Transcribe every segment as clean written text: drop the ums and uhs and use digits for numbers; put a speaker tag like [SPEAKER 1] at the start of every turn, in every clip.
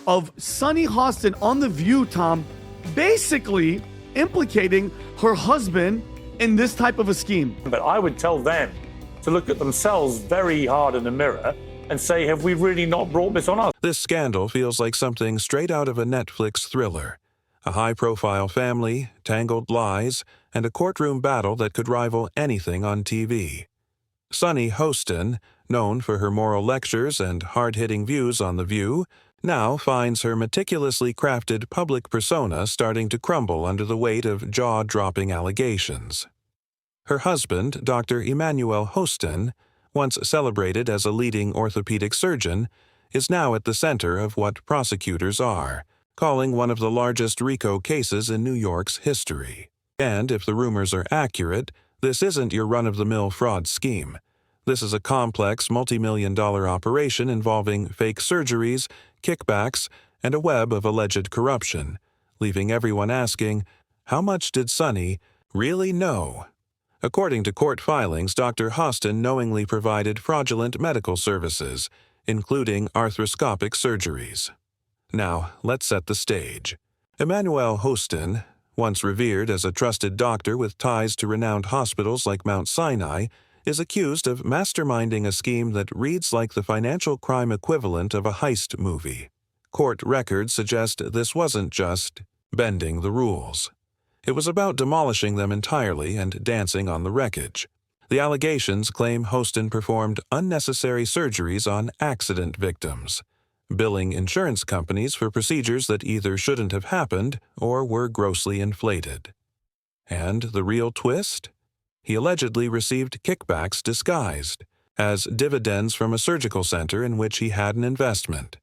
[SPEAKER 1] of Sunny Hostin on The View, Tom, basically implicating her husband in this type of a scheme.
[SPEAKER 2] But I would tell them to look at themselves very hard in the mirror and say, have we really not brought this on us?
[SPEAKER 3] This scandal feels like something straight out of a Netflix thriller. A high-profile family, tangled lies, and a courtroom battle that could rival anything on TV. Sunny Hostin, known for her moral lectures and hard-hitting views on The View, now finds her meticulously crafted public persona starting to crumble under the weight of jaw-dropping allegations. Her husband, Dr. Emmanuel Hostin, once celebrated as a leading orthopedic surgeon, is now at the center of what prosecutors are calling one of the largest RICO cases in New York's history. And if the rumors are accurate, this isn't your run-of-the-mill fraud scheme. This is a complex multi-million-dollar operation involving fake surgeries, kickbacks, and a web of alleged corruption, leaving everyone asking, how much did Sunny really know? According to court filings, Dr. Hostin knowingly provided fraudulent medical services, including arthroscopic surgeries. Now, let's set the stage. Emmanuel Hostin, once revered as a trusted doctor with ties to renowned hospitals like Mount Sinai, is accused of masterminding a scheme that reads like the financial crime equivalent of a heist movie. Court records suggest this wasn't just bending the rules. It was about demolishing them entirely and dancing on the wreckage. The allegations claim Hostin performed unnecessary surgeries on accident victims, billing insurance companies for procedures that either shouldn't have happened or were grossly inflated. And the real twist? He allegedly received kickbacks disguised as dividends from a surgical center in which he had an investment.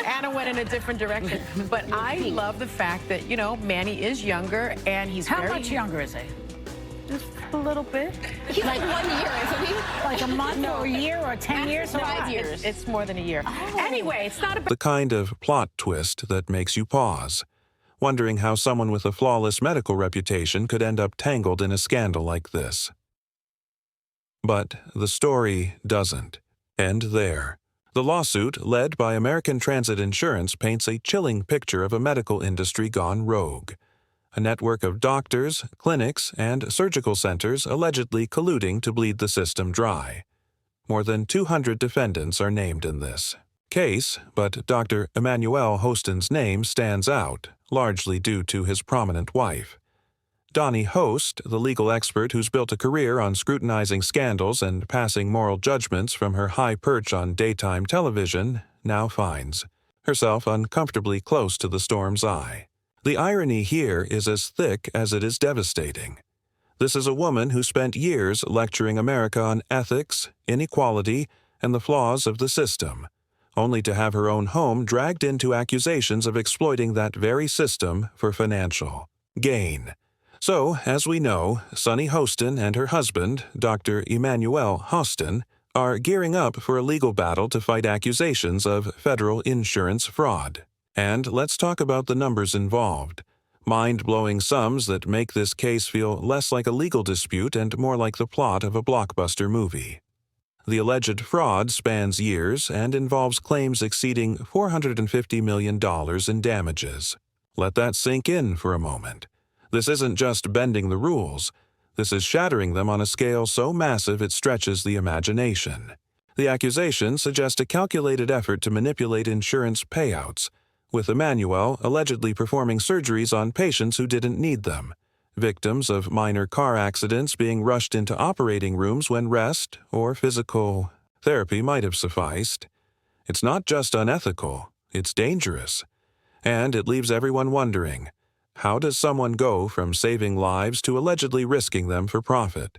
[SPEAKER 4] Anna went in a different direction, but I love the fact that, you know, Manny is younger and he's
[SPEAKER 5] How much younger is he?
[SPEAKER 4] Just a little bit.
[SPEAKER 6] He's like 1 year, isn't he?
[SPEAKER 5] Like a month or a year or 10 years?
[SPEAKER 6] 5 years.
[SPEAKER 4] It's more than a year.
[SPEAKER 5] Oh.
[SPEAKER 4] Anyway, it's not about
[SPEAKER 3] The kind of plot twist that makes you pause, wondering how someone with a flawless medical reputation could end up tangled in a scandal like this. But the story doesn't end there. The lawsuit, led by American Transit Insurance, paints a chilling picture of a medical industry gone rogue. A network of doctors, clinics, and surgical centers allegedly colluding to bleed the system dry. More than 200 defendants are named in this case, but Dr. Emmanuel Hostin's name stands out, largely due to his prominent wife. Donnie Host, the legal expert who's built a career on scrutinizing scandals and passing moral judgments from her high perch on daytime television, now finds herself uncomfortably close to the storm's eye. The irony here is as thick as it is devastating. This is a woman who spent years lecturing America on ethics, inequality, and the flaws of the system, only to have her own home dragged into accusations of exploiting that very system for financial gain. So, as we know, Sunny Hostin and her husband, Dr. Emmanuel Hostin, are gearing up for a legal battle to fight accusations of federal insurance fraud. And let's talk about the numbers involved. Mind-blowing sums that make this case feel less like a legal dispute and more like the plot of a blockbuster movie. The alleged fraud spans years and involves claims exceeding $450 million in damages. Let that sink in for a moment. This isn't just bending the rules. This is shattering them on a scale so massive it stretches the imagination. The accusations suggest a calculated effort to manipulate insurance payouts, with Emmanuel allegedly performing surgeries on patients who didn't need them, victims of minor car accidents being rushed into operating rooms when rest or physical therapy might have sufficed. It's not just unethical, it's dangerous. And it leaves everyone wondering, how does someone go from saving lives to allegedly risking them for profit?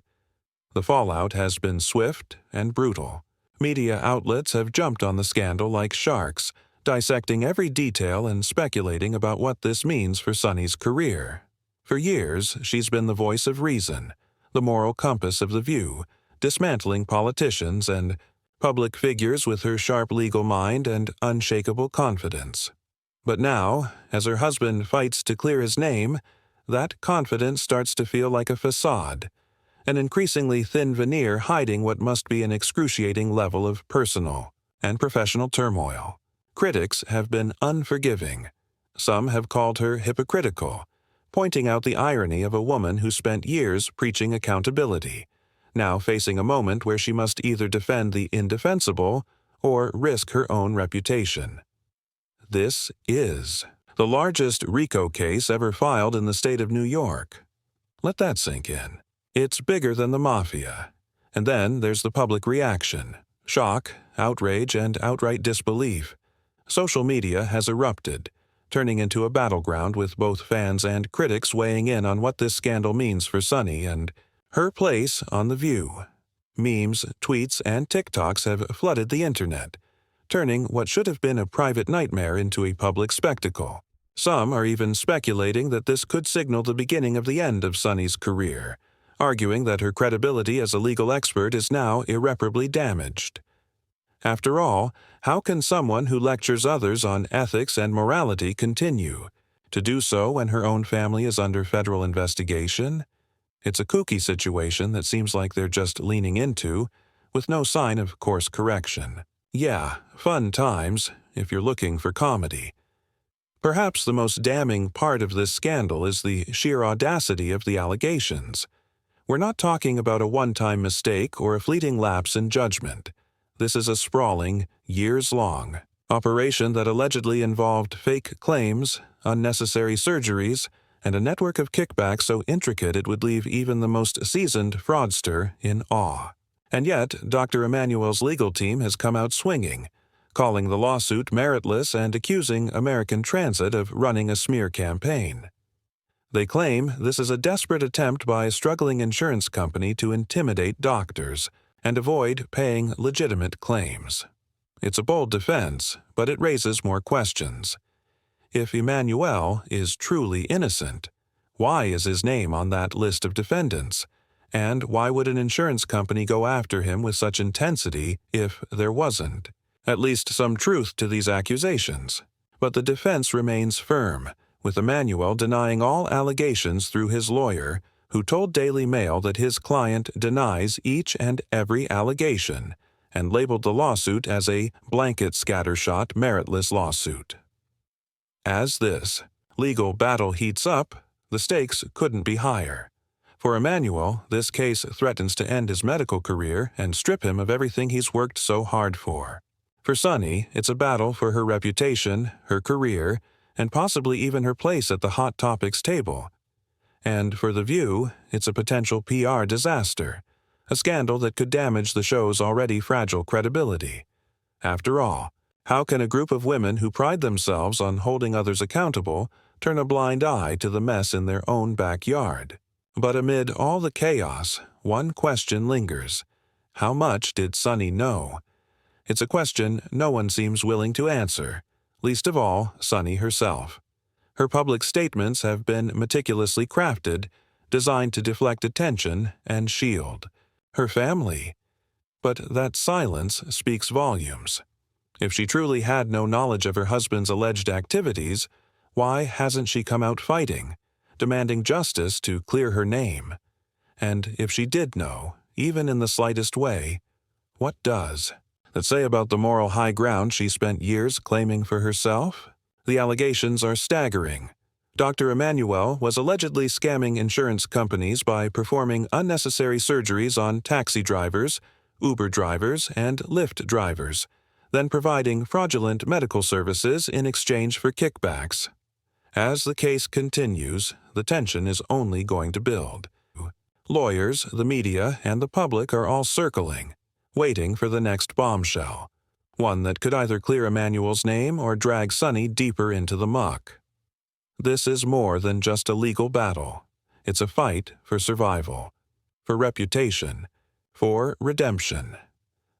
[SPEAKER 3] The fallout has been swift and brutal. Media outlets have jumped on the scandal like sharks, dissecting every detail and speculating about what this means for Sunny's career. For years, she's been the voice of reason, the moral compass of The View, dismantling politicians and public figures with her sharp legal mind and unshakable confidence. But now, as her husband fights to clear his name, that confidence starts to feel like a facade, an increasingly thin veneer hiding what must be an excruciating level of personal and professional turmoil. Critics have been unforgiving. Some have called her hypocritical, pointing out the irony of a woman who spent years preaching accountability, now facing a moment where she must either defend the indefensible or risk her own reputation. This is the largest RICO case ever filed in the state of New York. Let that sink in. It's bigger than the mafia. And then there's the public reaction: shock, outrage, and outright disbelief. Social media has erupted, turning into a battleground with both fans and critics weighing in on what this scandal means for Sunny and her place on The View. Memes, tweets, and TikToks have flooded the internet, turning what should have been a private nightmare into a public spectacle. Some are even speculating that this could signal the beginning of the end of Sunny's career, arguing that her credibility as a legal expert is now irreparably damaged. After all, how can someone who lectures others on ethics and morality continue to do so when her own family is under federal investigation? It's a kooky situation that seems like they're just leaning into, with no sign of course correction. Yeah, fun times, if you're looking for comedy. Perhaps the most damning part of this scandal is the sheer audacity of the allegations. We're not talking about a one-time mistake or a fleeting lapse in judgment. This is a sprawling, years-long operation that allegedly involved fake claims, unnecessary surgeries, and a network of kickbacks so intricate it would leave even the most seasoned fraudster in awe. And yet, Dr. Emanuel's legal team has come out swinging, calling the lawsuit meritless and accusing American Transit of running a smear campaign. They claim this is a desperate attempt by a struggling insurance company to intimidate doctors and avoid paying legitimate claims. It's a bold defense, but it raises more questions. If Emanuel is truly innocent, why is his name on that list of defendants? And why would an insurance company go after him with such intensity if there wasn't at least some truth to these accusations? But the defense remains firm, with Emanuel denying all allegations through his lawyer, who told Daily Mail that his client denies each and every allegation and labeled the lawsuit as a blanket scattershot meritless lawsuit. As this legal battle heats up, the stakes couldn't be higher. For Emanuel, this case threatens to end his medical career and strip him of everything he's worked so hard for. For Sunny, it's a battle for her reputation, her career, and possibly even her place at the Hot Topics table. And for The View, it's a potential PR disaster, a scandal that could damage the show's already fragile credibility. After all, how can a group of women who pride themselves on holding others accountable turn a blind eye to the mess in their own backyard? But amid all the chaos, one question lingers. How much did Sunny know? It's a question no one seems willing to answer, least of all Sunny herself. Her public statements have been meticulously crafted, designed to deflect attention and shield her family. But that silence speaks volumes. If she truly had no knowledge of her husband's alleged activities, why hasn't she come out fighting, demanding justice to clear her name? And if she did know, even in the slightest way, what does that say about the moral high ground she spent years claiming for herself? The allegations are staggering. Dr. Emanuel was allegedly scamming insurance companies by performing unnecessary surgeries on taxi drivers, Uber drivers, and Lyft drivers, then providing fraudulent medical services in exchange for kickbacks. As the case continues, the tension is only going to build. Lawyers, the media, and the public are all circling, waiting for the next bombshell, one that could either clear Emanuel's name or drag Sunny deeper into the muck. This is more than just a legal battle. It's a fight for survival, for reputation, for redemption.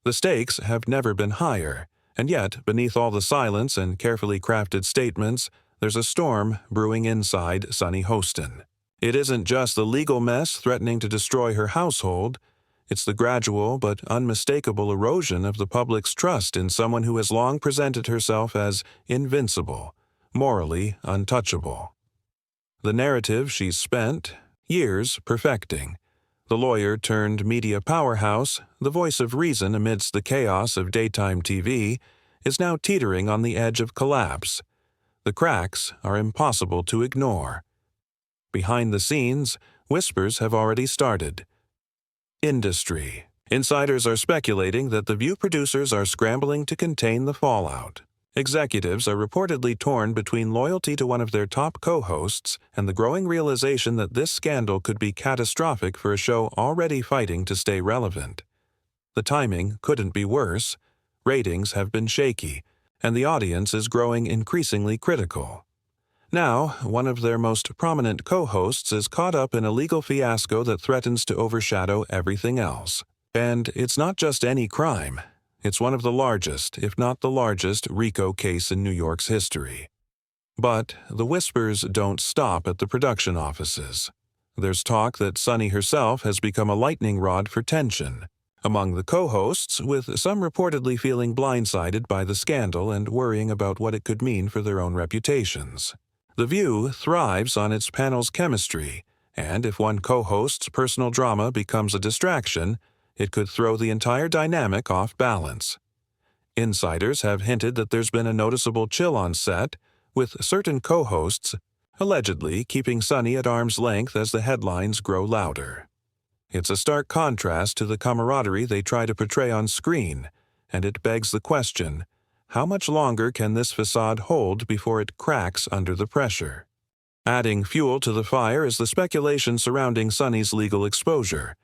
[SPEAKER 3] The stakes have never been higher, and yet, beneath all the silence and carefully crafted statements, there's a storm brewing inside Sunny Hostin. It isn't just the legal mess threatening to destroy her household. It's the gradual but unmistakable erosion of the public's trust in someone who has long presented herself as invincible, morally untouchable. The narrative she's spent years perfecting. The lawyer-turned-media powerhouse, the voice of reason amidst the chaos of daytime TV, is now teetering on the edge of collapse. The cracks are impossible to ignore. Behind the scenes, whispers have already started. Industry. Insiders are speculating that The View producers are scrambling to contain the fallout. Executives are reportedly torn between loyalty to one of their top co-hosts and the growing realization that this scandal could be catastrophic for a show already fighting to stay relevant. The timing couldn't be worse. Ratings have been shaky, and the audience is growing increasingly critical. Now, one of their most prominent co-hosts is caught up in a legal fiasco that threatens to overshadow everything else. And it's not just any crime. It's one of the largest, if not the largest, RICO case in New York's history. But the whispers don't stop at the production offices. There's talk that Sunny herself has become a lightning rod for tension among the co-hosts, with some reportedly feeling blindsided by the scandal and worrying about what it could mean for their own reputations. The View thrives on its panel's chemistry, and if one co-host's personal drama becomes a distraction, it could throw the entire dynamic off balance. Insiders have hinted that there's been a noticeable chill on set, with certain co-hosts allegedly keeping Sunny at arm's length as the headlines grow louder. It's a stark contrast to the camaraderie they try to portray on screen, and it begs the question, how much longer can this facade hold before it cracks under the pressure? Adding fuel to the fire is the speculation surrounding Sunny's legal exposure.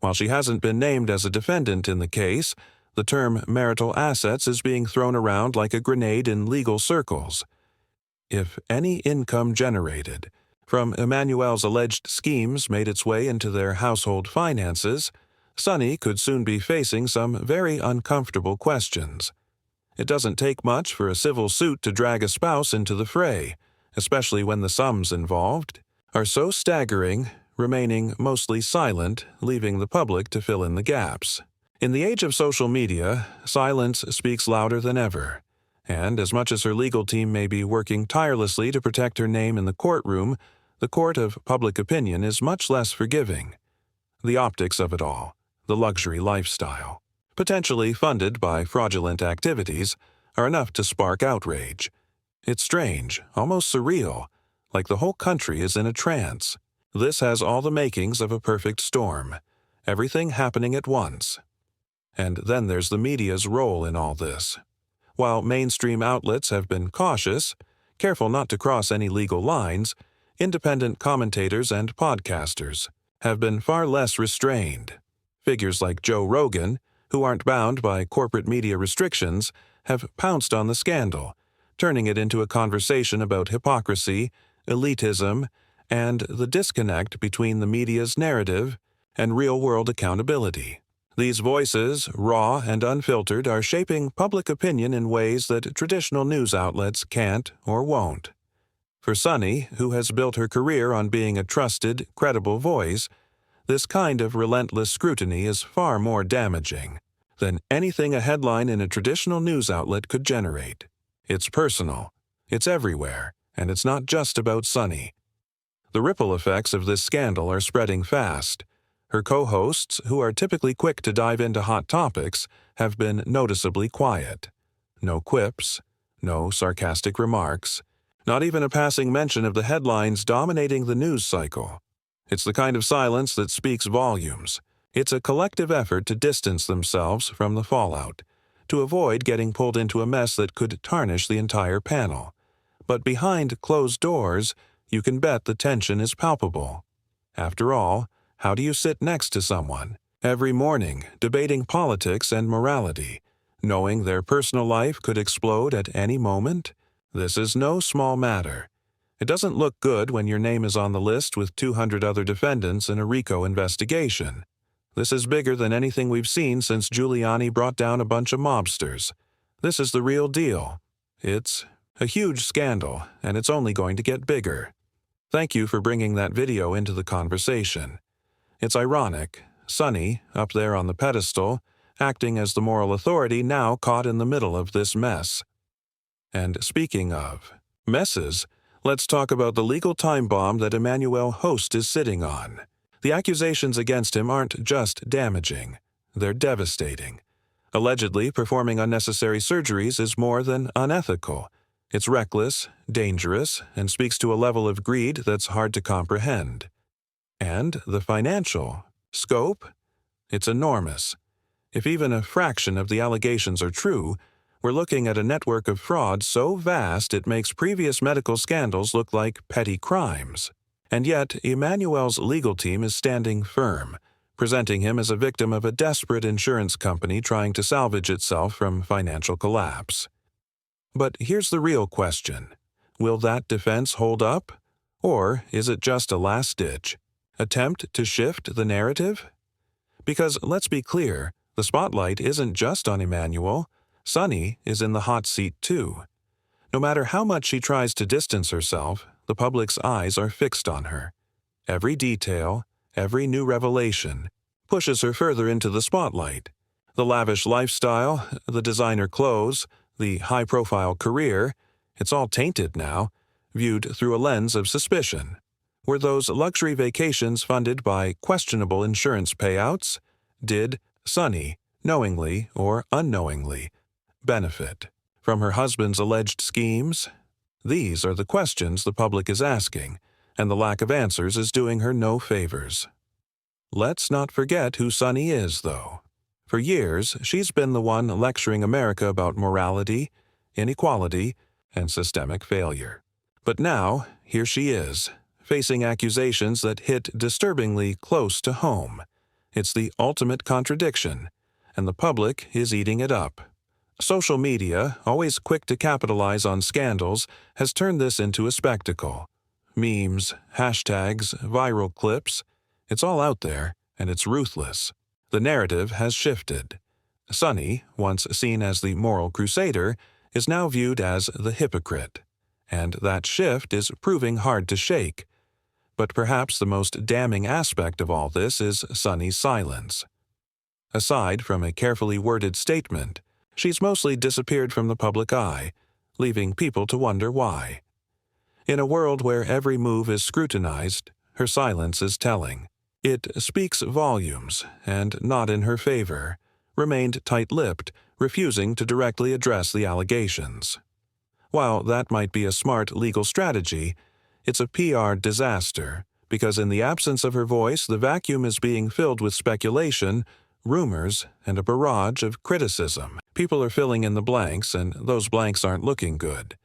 [SPEAKER 3] While she hasn't been named as a defendant in the case, the term marital assets is being thrown around like a grenade in legal circles. If any income generated from Emmanuel's alleged schemes made its way into their household finances, Sunny could soon be facing some very uncomfortable questions. It doesn't take much for a civil suit to drag a spouse into the fray, especially when the sums involved are so staggering, remaining mostly silent, leaving the public to fill in the gaps. In the age of social media, silence speaks louder than ever, and as much as her legal team may be working tirelessly to protect her name in the courtroom, the court of public opinion is much less forgiving. The optics of it all, the luxury lifestyle, potentially funded by fraudulent activities, are enough to spark outrage. It's strange, almost surreal, like the whole country is in a trance. This has all the makings of a perfect storm, everything happening at once. And then there's the media's role in all this. While mainstream outlets have been cautious, careful not to cross any legal lines, independent commentators and podcasters have been far less restrained. Figures like Joe Rogan, who aren't bound by corporate media restrictions, have pounced on the scandal, turning it into a conversation about hypocrisy, elitism, and the disconnect between the media's narrative and real-world accountability. These voices, raw and unfiltered, are shaping public opinion in ways that traditional news outlets can't or won't. For Sunny, who has built her career on being a trusted, credible voice, this kind of relentless scrutiny is far more damaging than anything a headline in a traditional news outlet could generate. It's personal, it's everywhere, and it's not just about Sunny. The ripple effects of this scandal are spreading fast. Her co-hosts, who are typically quick to dive into hot topics, have been noticeably quiet. No quips, no sarcastic remarks, not even a passing mention of the headlines dominating the news cycle. It's the kind of silence that speaks volumes. It's a collective effort to distance themselves from the fallout, to avoid getting pulled into a mess that could tarnish the entire panel. But behind closed doors, you can bet the tension is palpable. After all, how do you sit next to someone every morning debating politics and morality, knowing their personal life could explode at any moment? This is no small matter. It doesn't look good when your name is on the list with 200 other defendants in a RICO investigation. This is bigger than anything we've seen since Giuliani brought down a bunch of mobsters. This is the real deal. It's a huge scandal, and it's only going to get bigger. Thank you for bringing that video into the conversation. It's ironic, Sunny, up there on the pedestal, acting as the moral authority, now caught in the middle of this mess. And speaking of messes, let's talk about the legal time bomb that Emmanuel Host is sitting on. The accusations against him aren't just damaging, they're devastating. Allegedly, performing unnecessary surgeries is more than unethical. It's reckless, dangerous, and speaks to a level of greed that's hard to comprehend. And the financial scope? It's enormous. If even a fraction of the allegations are true, we're looking at a network of fraud so vast it makes previous medical scandals look like petty crimes. And yet, Emmanuel's legal team is standing firm, presenting him as a victim of a desperate insurance company trying to salvage itself from financial collapse. But here's the real question. Will that defense hold up? Or is it just a last-ditch attempt to shift the narrative? Because let's be clear, the spotlight isn't just on Emmanuel. Sunny is in the hot seat too. No matter how much she tries to distance herself, the public's eyes are fixed on her. Every detail, every new revelation, pushes her further into the spotlight. The lavish lifestyle, the designer clothes, the high-profile career, it's all tainted now, viewed through a lens of suspicion. Were those luxury vacations funded by questionable insurance payouts? Did Sunny, knowingly or unknowingly, benefit from her husband's alleged schemes? These are the questions the public is asking, and the lack of answers is doing her no favors. Let's not forget who Sunny is, though. For years, she's been the one lecturing America about morality, inequality, and systemic failure. But now, here she is, facing accusations that hit disturbingly close to home. It's the ultimate contradiction, and the public is eating it up. Social media, always quick to capitalize on scandals, has turned this into a spectacle. Memes, hashtags, viral clips, it's all out there, and it's ruthless. The narrative has shifted. Sunny, once seen as the moral crusader, is now viewed as the hypocrite. And that shift is proving hard to shake. But perhaps the most damning aspect of all this is Sunny's silence. Aside from a carefully worded statement, she's mostly disappeared from the public eye, leaving people to wonder why. In a world where every move is scrutinized, her silence is telling. It speaks volumes, and not in her favor, remained tight-lipped, refusing to directly address the allegations. While that might be a smart legal strategy, it's a PR disaster, because in the absence of her voice, the vacuum is being filled with speculation, rumors, and a barrage of criticism. People are filling in the blanks, and those blanks aren't looking good.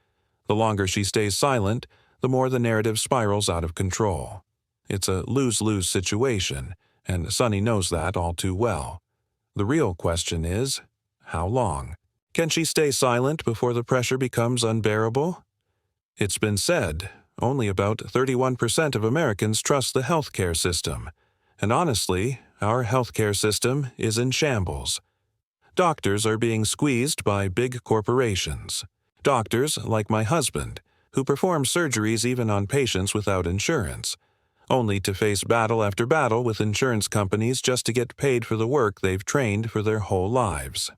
[SPEAKER 3] The longer she stays silent, the more the narrative spirals out of control. It's a lose-lose situation, and Sunny knows that all too well. The real question is, how long? Can she stay silent before the pressure becomes unbearable? It's been said, only about 31% of Americans trust the healthcare system. And honestly, our healthcare system is in shambles. Doctors are being squeezed by big corporations. Doctors, like my husband, who perform surgeries even on patients without insurance, only to face battle after battle with insurance companies just to get paid for the work they've trained for their whole lives.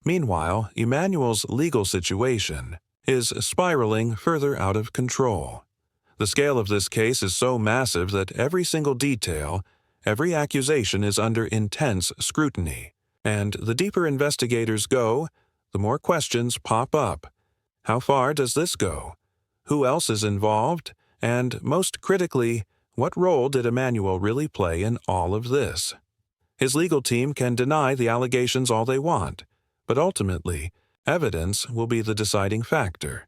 [SPEAKER 3] Meanwhile, Emmanuel's legal situation is spiraling further out of control. The scale of this case is so massive that every single detail, every accusation is under intense scrutiny. And the deeper investigators go, the more questions pop up. How far does this go? Who else is involved? And most critically, what role did Emmanuel really play in all of this? His legal team can deny the allegations all they want, but ultimately, evidence will be the deciding factor.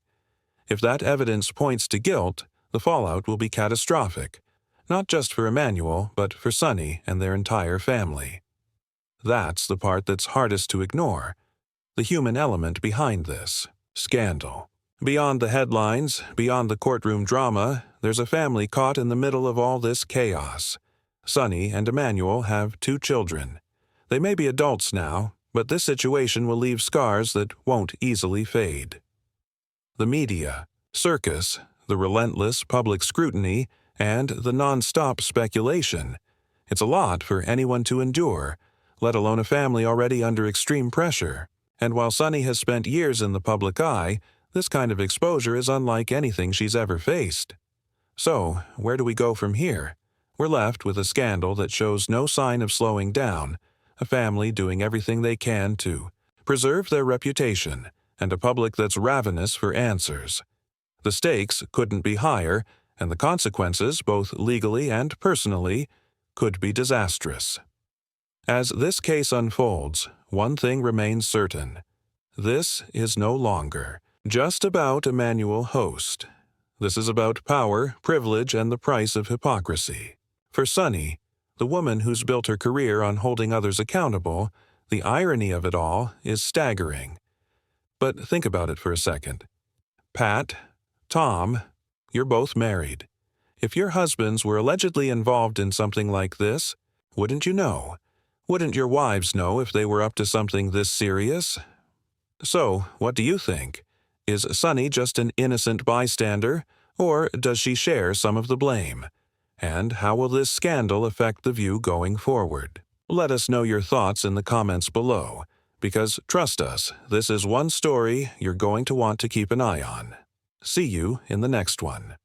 [SPEAKER 3] If that evidence points to guilt, the fallout will be catastrophic, not just for Emmanuel, but for Sunny and their entire family. That's the part that's hardest to ignore, the human element behind this scandal. Beyond the headlines, beyond the courtroom drama, there's a family caught in the middle of all this chaos. Sunny and Emmanuel have 2 children. They may be adults now, but this situation will leave scars that won't easily fade. The media, circus, the relentless public scrutiny, and the non-stop speculation. It's a lot for anyone to endure, let alone a family already under extreme pressure. And while Sunny has spent years in the public eye, this kind of exposure is unlike anything she's ever faced. So, where do we go from here? We're left with a scandal that shows no sign of slowing down, a family doing everything they can to preserve their reputation, and a public that's ravenous for answers. The stakes couldn't be higher, and the consequences, both legally and personally, could be disastrous. As this case unfolds, one thing remains certain. This is no longer just about Emmanuel Host. This is about power, privilege, and the price of hypocrisy. For Sunny, the woman who's built her career on holding others accountable, the irony of it all is staggering. But think about it for a second. Pat, Tom, you're both married. If your husbands were allegedly involved in something like this, wouldn't you know? Wouldn't your wives know if they were up to something this serious? So, what do you think? Is Sunny just an innocent bystander, or does she share some of the blame? And how will this scandal affect The View going forward? Let us know your thoughts in the comments below, because trust us, this is one story you're going to want to keep an eye on. See you in the next one.